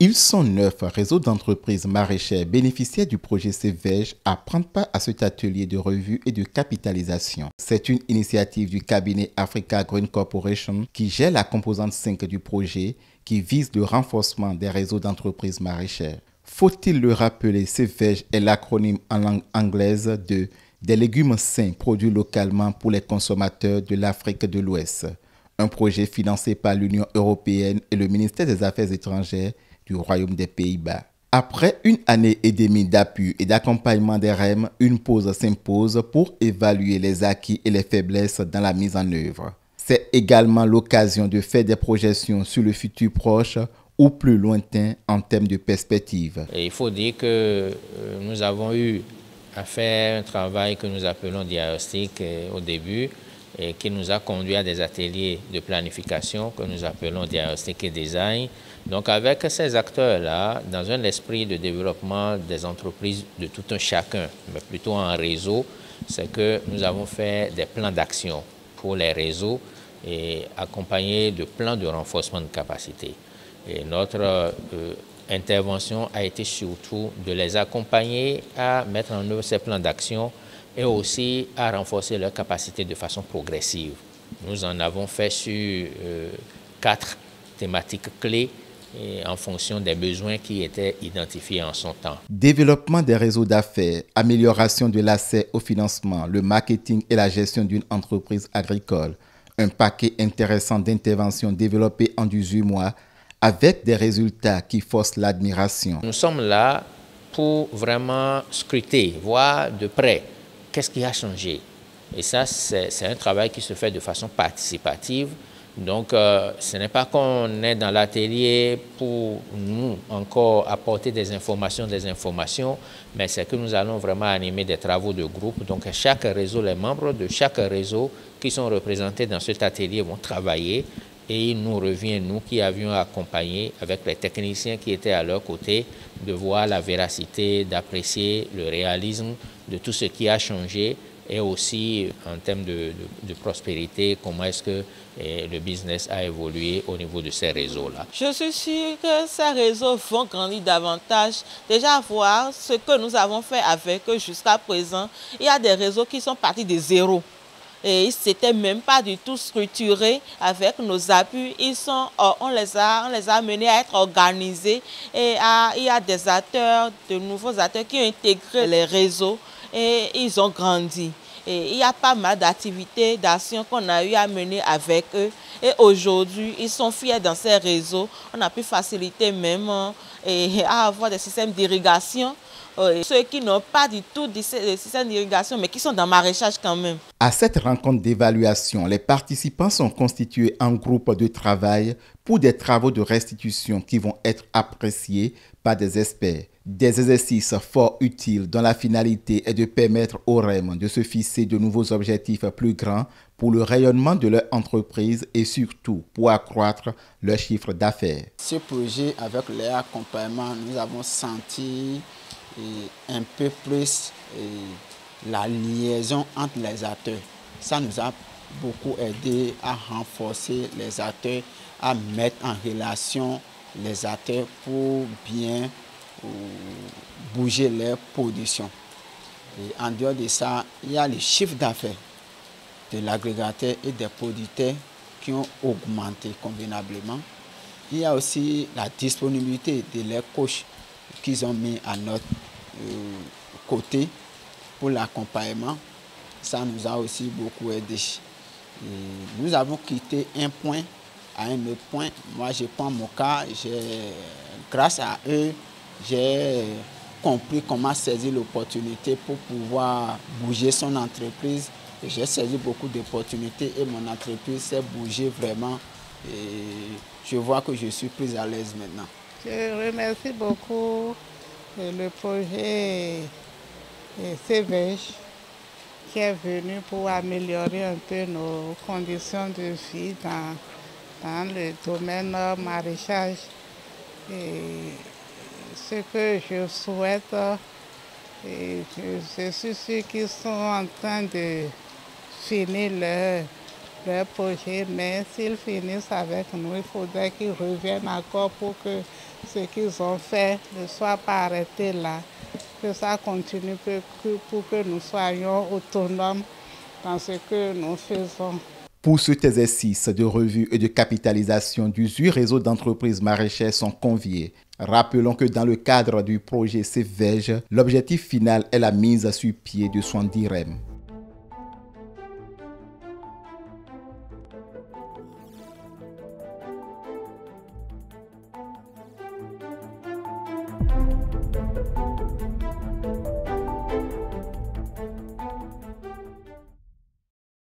Ils sont 9 réseaux d'entreprises maraîchères bénéficiaires du projet CEVEJ à prendre part à cet atelier de revue et de capitalisation. C'est une initiative du cabinet Africa Green Corporation qui gère la composante 5 du projet qui vise le renforcement des réseaux d'entreprises maraîchères. Faut-il le rappeler, CEVEJ est l'acronyme en langue anglaise de des légumes sains produits localement pour les consommateurs de l'Afrique de l'Ouest. Un projet financé par l'Union européenne et le ministère des Affaires étrangères du Royaume des Pays-Bas. Après une année et demie d'appui et d'accompagnement des REM, une pause s'impose pour évaluer les acquis et les faiblesses dans la mise en œuvre. C'est également l'occasion de faire des projections sur le futur proche ou plus lointain en termes de perspective. Et il faut dire que nous avons eu à faire un travail que nous appelons diagnostic au début et qui nous a conduit à des ateliers de planification que nous appelons diagnostic et design. Donc avec ces acteurs-là, dans un esprit de développement des entreprises de tout un chacun, mais plutôt en réseau, c'est que nous avons fait des plans d'action pour les réseaux et accompagnés de plans de renforcement de capacité. Et notre intervention a été surtout de les accompagner à mettre en œuvre ces plans d'action et aussi à renforcer leurs capacités de façon progressive. Nous en avons fait sur 4 thématiques clés et en fonction des besoins qui étaient identifiés en son temps. Développement des réseaux d'affaires, amélioration de l'accès au financement, le marketing et la gestion d'une entreprise agricole. Un paquet intéressant d'interventions développées en 18 mois avec des résultats qui forcent l'admiration. Nous sommes là pour vraiment scruter, voir de près qu'est-ce qui a changé. Et ça, c'est un travail qui se fait de façon participative. Donc, ce n'est pas qu'on est dans l'atelier pour nous encore apporter des informations, mais c'est que nous allons vraiment animer des travaux de groupe. Donc, chaque réseau, les membres de chaque réseau qui sont représentés dans cet atelier vont travailler. Et il nous revient, nous qui avions accompagné avec les techniciens qui étaient à leur côté, de voir la véracité, d'apprécier le réalisme de tout ce qui a changé et aussi en termes de prospérité, comment est-ce que le business a évolué au niveau de ces réseaux-là. Je suis sûre que ces réseaux vont grandir davantage. Déjà voir ce que nous avons fait avec eux jusqu'à présent. Il y a des réseaux qui sont partis de zéro. Et ils n'étaient même pas du tout structurés avec nos appuis. On les a menés à être organisés. Et il y a des acteurs, de nouveaux acteurs qui ont intégré les réseaux et ils ont grandi. Et il y a pas mal d'activités, d'actions qu'on a eu à mener avec eux. Et aujourd'hui, ils sont fiers dans ces réseaux. On a pu faciliter même à avoir des systèmes d'irrigation. Ceux qui n'ont pas du tout de système d'irrigation, mais qui sont dans le maraîchage quand même. À cette rencontre d'évaluation, les participants sont constitués en groupe de travail pour des travaux de restitution qui vont être appréciés par des experts. Des exercices fort utiles dont la finalité est de permettre aux REM de se fixer de nouveaux objectifs plus grands pour le rayonnement de leur entreprise et surtout pour accroître leur chiffre d'affaires. Ce projet, avec leur accompagnement, nous avons senti un peu plus la liaison entre les acteurs. Ça nous a beaucoup aidé à renforcer les acteurs, à mettre en relation les acteurs pour bien bouger leur production. Et en dehors de ça, il y a le chiffre d'affaires de l'agrégateur et des producteurs qui ont augmenté convenablement. Il y a aussi la disponibilité de leurs coachs qu'ils ont mis à notre côté pour l'accompagnement. Ça nous a aussi beaucoup aidé. Et nous avons quitté un point à un autre point. Moi, je prends mon cas, grâce à eux, j'ai compris comment saisir l'opportunité pour pouvoir bouger son entreprise. J'ai saisi beaucoup d'opportunités et mon entreprise s'est bougée vraiment. Et je vois que je suis plus à l'aise maintenant. Je remercie beaucoup le projet CEVEJ qui est venu pour améliorer un peu nos conditions de vie dans le domaine maraîchage. Et ce que je souhaite, je suis sûr qu'ils sont en train de finir leur projet, mais s'ils finissent avec nous, il faudrait qu'ils reviennent encore pour que ce qu'ils ont fait ne soit pas arrêté là, que ça continue pour que nous soyons autonomes dans ce que nous faisons. Pour cet exercice de revue et de capitalisation, 18 réseaux d'entreprises maraîchères sont conviés. Rappelons que dans le cadre du projet CVEJ, l'objectif final est la mise sur pied de 70 REM.